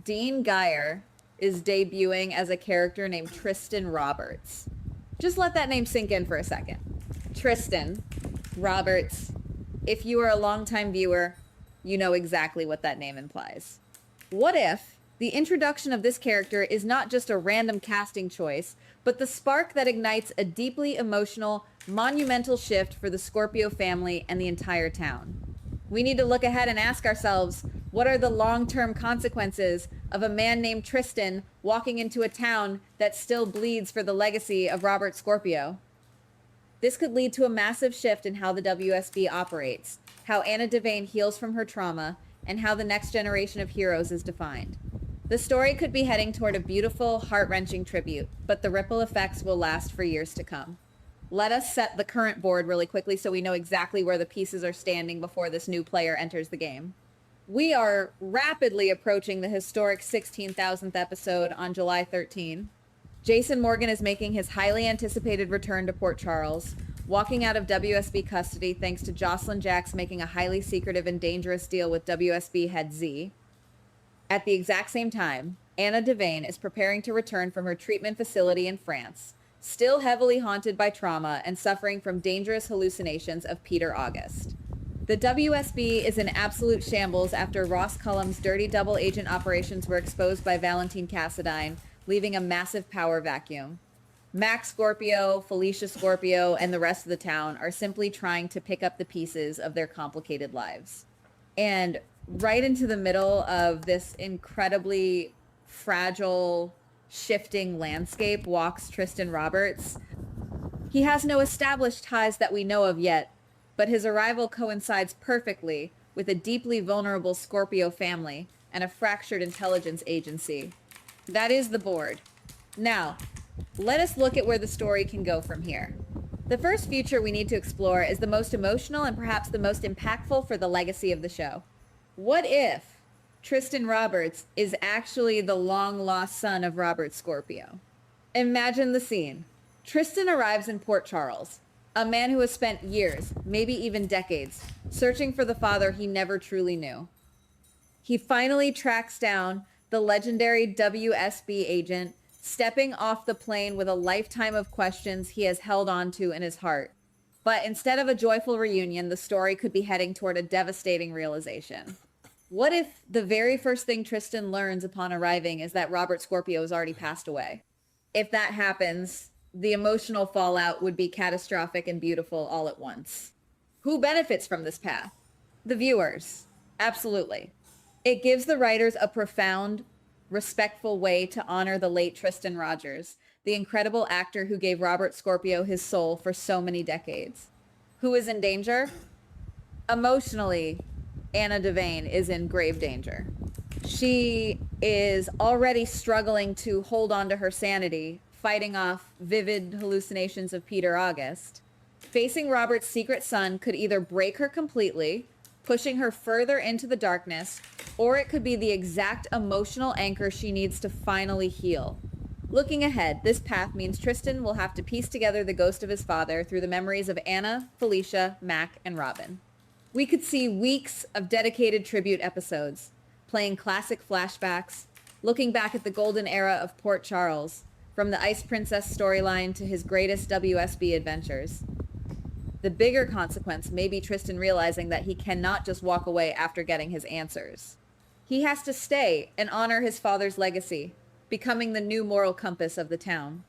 Dean Geyer is debuting as a character named Tristan Roberts. Just let that name sink in for a second. Tristan Roberts. If you are a longtime viewer, you know exactly what that name implies. What if the introduction of this character is not just a random casting choice, but the spark that ignites a deeply emotional, monumental shift for the Scorpio family and the entire town? We need to look ahead and ask ourselves, what are the long-term consequences of a man named Tristan walking into a town that still bleeds for the legacy of Robert Scorpio? This could lead to a massive shift in how the WSB operates, how Anna Devane heals from her trauma, and how the next generation of heroes is defined. The story could be heading toward a beautiful, heart-wrenching tribute, but the ripple effects will last for years to come. Let us set the current board really quickly so we know exactly where the pieces are standing before this new player enters the game. We are rapidly approaching the historic 16,000th episode on July 13. Jason Morgan is making his highly anticipated return to Port Charles, walking out of WSB custody thanks to Jocelyn Jacks making a highly secretive and dangerous deal with WSB head Z. At the exact same time, Anna Devane is preparing to return from her treatment facility in France, still heavily haunted by trauma and suffering from dangerous hallucinations of Peter August. The WSB is in absolute shambles after Ross Cullum's dirty double agent operations were exposed by Valentine Cassadine, leaving a massive power vacuum. Max Scorpio, Felicia Scorpio, and the rest of the town are simply trying to pick up the pieces of their complicated lives. And right into the middle of this incredibly fragile, shifting landscape walks Tristan Roberts. He has no established ties that we know of yet, but his arrival coincides perfectly with a deeply vulnerable Scorpio family and a fractured intelligence agency. That is the board. Now, let us look at where the story can go from here. The first future we need to explore is the most emotional and perhaps the most impactful for the legacy of the show. What if Tristan Roberts is actually the long-lost son of Robert Scorpio? Imagine the scene. Tristan arrives in Port Charles, a man who has spent years, maybe even decades, searching for the father he never truly knew. He finally tracks down the legendary WSB agent, stepping off the plane with a lifetime of questions he has held on to in his heart. But instead of a joyful reunion, the story could be heading toward a devastating realization. What if the very first thing Tristan learns upon arriving is that Robert Scorpio has already passed away? If that happens, the emotional fallout would be catastrophic and beautiful all at once. Who benefits from this path? The viewers. Absolutely. It gives the writers a profound, respectful way to honor the late Tristan Rogers, the incredible actor who gave Robert Scorpio his soul for so many decades. Who is in danger? Emotionally, Anna Devane is in grave danger. She is already struggling to hold on to her sanity, fighting off vivid hallucinations of Peter August. Facing Robert's secret son could either break her completely, pushing her further into the darkness, or it could be the exact emotional anchor she needs to finally heal. Looking ahead, this path means Tristan will have to piece together the ghost of his father through the memories of Anna, Felicia, Mac, and Robin. We could see weeks of dedicated tribute episodes, playing classic flashbacks, looking back at the golden era of Port Charles, from the Ice Princess storyline to his greatest WSB adventures. The bigger consequence may be Tristan realizing that he cannot just walk away after getting his answers. He has to stay and honor his father's legacy, becoming the new moral compass of the town.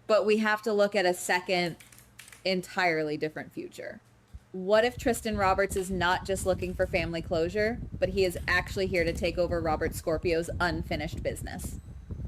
But we have to look at a second, entirely different future. What if Tristan Roberts is not just looking for family closure, but he is actually here to take over Robert Scorpio's unfinished business?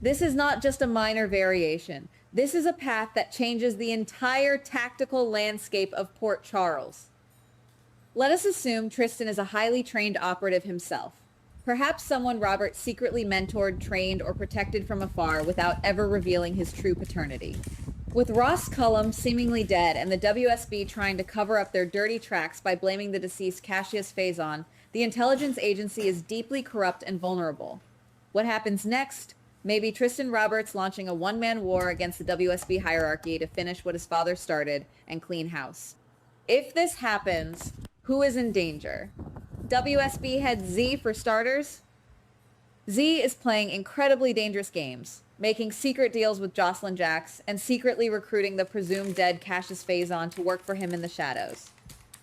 This is not just a minor variation. This is a path that changes the entire tactical landscape of Port Charles. Let us assume Tristan is a highly trained operative himself. Perhaps someone Robert secretly mentored, trained, or protected from afar without ever revealing his true paternity. With Ross Cullum seemingly dead and the WSB trying to cover up their dirty tracks by blaming the deceased Cassius Faison, the intelligence agency is deeply corrupt and vulnerable. What happens next? Maybe Tristan Roberts launching a one-man war against the WSB hierarchy to finish what his father started and clean house. If this happens, who is in danger? WSB head Z for starters? Z is playing incredibly dangerous games, making secret deals with Jocelyn Jax, and secretly recruiting the presumed dead Cassius Phazon to work for him in the shadows.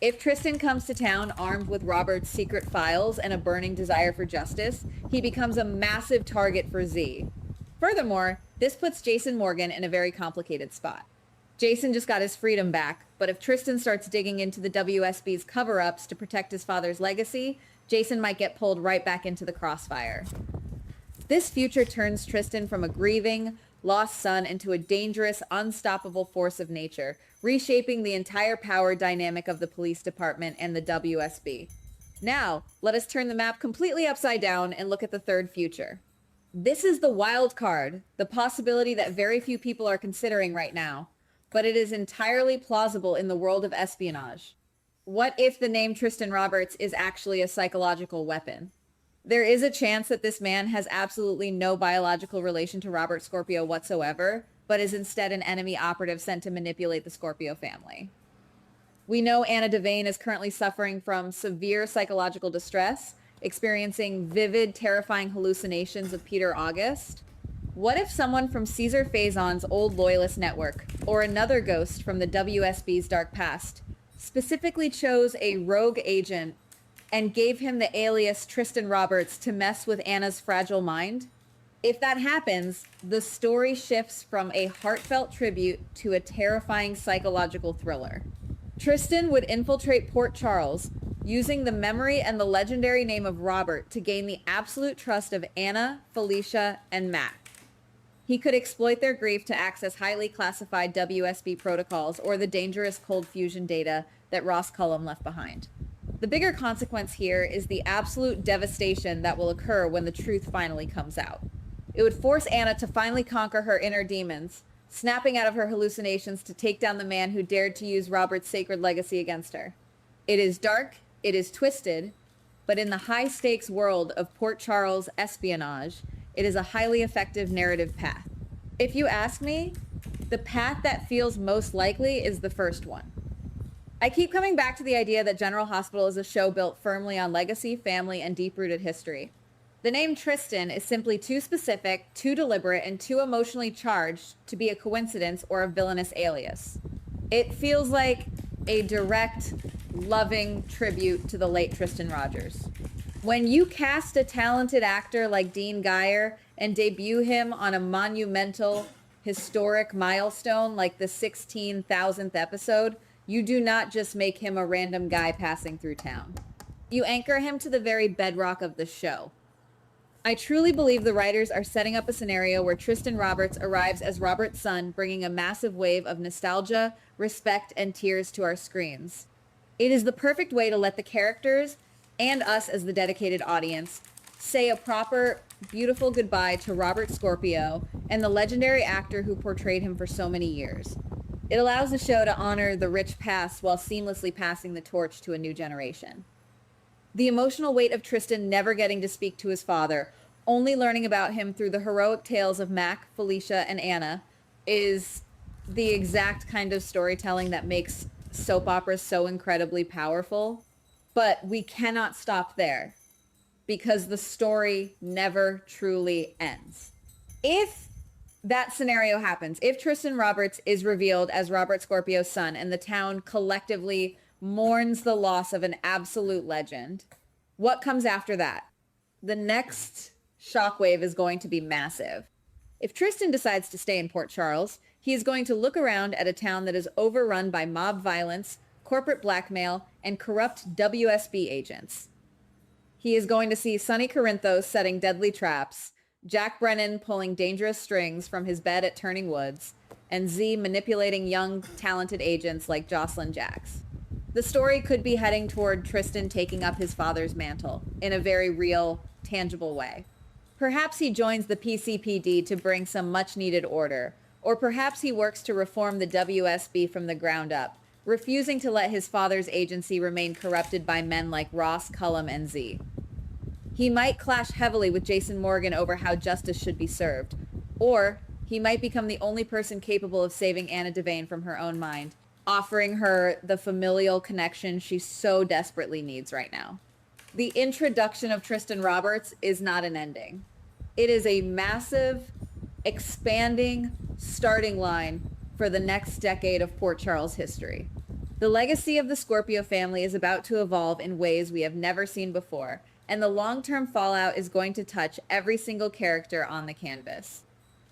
If Tristan comes to town armed with Robert's secret files and a burning desire for justice, he becomes a massive target for Z. Furthermore, this puts Jason Morgan in a very complicated spot. Jason just got his freedom back, but if Tristan starts digging into the WSB's cover-ups to protect his father's legacy, Jason might get pulled right back into the crossfire. This future turns Tristan from a grieving, lost son into a dangerous, unstoppable force of nature, reshaping the entire power dynamic of the police department and the WSB. Now, let us turn the map completely upside down and look at the third future. This is the wild card, the possibility that very few people are considering right now, but it is entirely plausible in the world of espionage. What if the name Tristan Roberts is actually a psychological weapon? There is a chance that this man has absolutely no biological relation to Robert Scorpio whatsoever, but is instead an enemy operative sent to manipulate the Scorpio family. We know Anna Devane is currently suffering from severe psychological distress, experiencing vivid, terrifying hallucinations of Peter August. What if someone from Caesar Phazon's old loyalist network, or another ghost from the WSB's dark past, specifically chose a rogue agent and gave him the alias Tristan Roberts to mess with Anna's fragile mind? If that happens, the story shifts from a heartfelt tribute to a terrifying psychological thriller. Tristan would infiltrate Port Charles, using the memory and the legendary name of Robert to gain the absolute trust of Anna, Felicia, and Matt. He could exploit their grief to access highly classified WSB protocols or the dangerous cold fusion data that Ross Cullum left behind. The bigger consequence here is the absolute devastation that will occur when the truth finally comes out. It would force Anna to finally conquer her inner demons, snapping out of her hallucinations to take down the man who dared to use Robert's sacred legacy against her. It is dark, it is twisted, but in the high-stakes world of Port Charles espionage, it is a highly effective narrative path. If you ask me, the path that feels most likely is the first one. I keep coming back to the idea that General Hospital is a show built firmly on legacy, family, and deep-rooted history. The name Tristan is simply too specific, too deliberate, and too emotionally charged to be a coincidence or a villainous alias. It feels like a direct, loving tribute to the late Tristan Rogers. When you cast a talented actor like Dean Geyer and debut him on a monumental, historic milestone like the 16,000th episode, you do not just make him a random guy passing through town. You anchor him to the very bedrock of the show. I truly believe the writers are setting up a scenario where Tristan Roberts arrives as Robert's son, bringing a massive wave of nostalgia, respect, and tears to our screens. It is the perfect way to let the characters and us as the dedicated audience say a proper, beautiful goodbye to Robert Scorpio and the legendary actor who portrayed him for so many years. It allows the show to honor the rich past while seamlessly passing the torch to a new generation. The emotional weight of Tristan never getting to speak to his father, only learning about him through the heroic tales of Mac, Felicia, and Anna, is the exact kind of storytelling that makes soap operas so incredibly powerful. But we cannot stop there because the story never truly ends. If that scenario happens, if Tristan Roberts is revealed as Robert Scorpio's son and the town collectively mourns the loss of an absolute legend, what comes after that? The next shockwave is going to be massive. If Tristan decides to stay in Port Charles, he is going to look around at a town that is overrun by mob violence, corporate blackmail, and corrupt WSB agents. He is going to see Sonny Corinthos setting deadly traps, Jack Brennan pulling dangerous strings from his bed at Turning Woods, and Z manipulating young, talented agents like Jocelyn Jax. The story could be heading toward Tristan taking up his father's mantle in a very real, tangible way. Perhaps he joins the PCPD to bring some much-needed order, or perhaps he works to reform the WSB from the ground up, refusing to let his father's agency remain corrupted by men like Ross, Cullum, and Z. He might clash heavily with Jason Morgan over how justice should be served, or he might become the only person capable of saving Anna Devane from her own mind, offering her the familial connection she so desperately needs right now. The introduction of Tristan Roberts is not an ending. It is a massive, expanding starting line for the next decade of Port Charles history. The legacy of the Scorpio family is about to evolve in ways we have never seen before, and the long-term fallout is going to touch every single character on the canvas.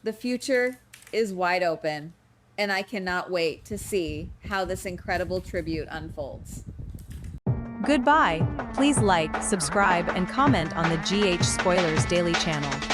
The future is wide open, and I cannot wait to see how this incredible tribute unfolds. Goodbye. Please like, subscribe, and comment on the GH Spoilers Daily channel.